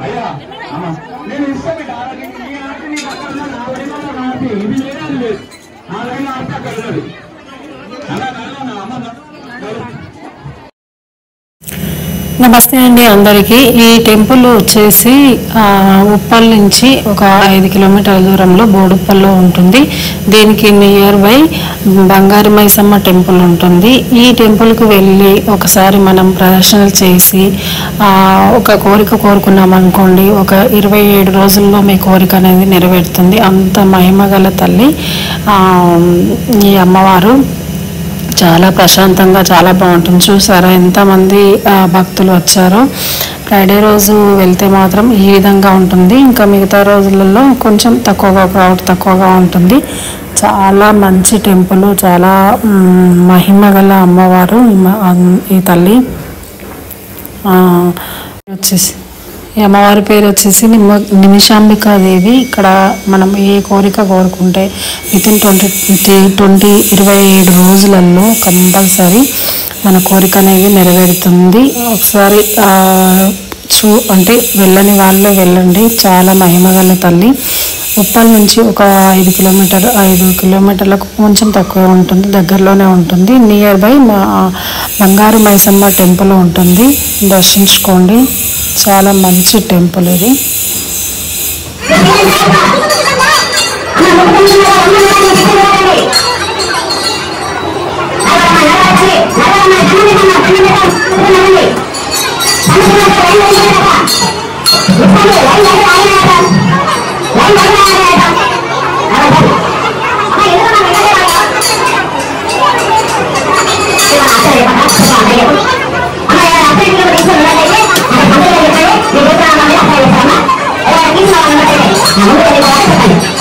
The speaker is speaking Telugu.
అయ్యా నేను ఇష్టం బిడ్డ నీ ఆటని నీ పక్కన నా వైపు ఆపి ఇది లేదని లేదు ఆ లైన్ ఆడితే అక్కడ ఉన్నది అలా అమ్మ. నమస్తే అండి అందరికీ. ఈ టెంపుల్ వచ్చేసి ఉప్పల్ నుంచి ఒక 5 కిలోమీటర్ల దూరంలో బోడుప్పల్లో ఉంటుంది. దీనికి నియర్ బై బంగారు మైసమ్మ టెంపుల్ ఉంటుంది. ఈ టెంపుల్కి వెళ్ళి ఒకసారి మనం ప్రదర్శనలు చేసి ఒక కోరిక కోరుకున్నాం అనుకోండి, ఒక 27 రోజుల్లో మీ కోరిక అనేది నెరవేరుతుంది. అంత మహిమగల తల్లి ఈ అమ్మవారు. చాలా ప్రశాంతంగా చాలా బాగుంటుంది. చూసారా ఎంతమంది భక్తులు వచ్చారో. ఫ్రైడే రోజు వెళ్తే మాత్రం ఈ విధంగా ఉంటుంది. ఇంకా మిగతా రోజులలో కొంచెం క్రౌడ్ తక్కువగా ఉంటుంది. చాలా మంచి టెంపుల్, చాలా మహిమగల అమ్మవారు ఈ తల్లి. వచ్చేసి ఈ అమ్మవారి పేరు వచ్చేసి నిమిషాంబికాదేవి. ఇక్కడ మనం ఏ కోరిక కోరుకుంటే వితిన్ 27 రోజులలో కంపల్సరీ మన కోరిక అనేది నెరవేరుతుంది. ఒకసారి అంటే వెళ్ళని వాళ్ళు వెళ్ళండి. చాలా మహిమగల తల్లి. ఉప్పల్ నుంచి ఒక 5 కిలోమీటర్లకు కొంచెం తక్కువ ఉంటుంది, దగ్గరలోనే ఉంటుంది. నియర్ బై బంగారు మైసమ్మ టెంపుల్ ఉంటుంది. దర్శించుకోండి. చాలా మంచి టెంపుల్ ఇది. Nah,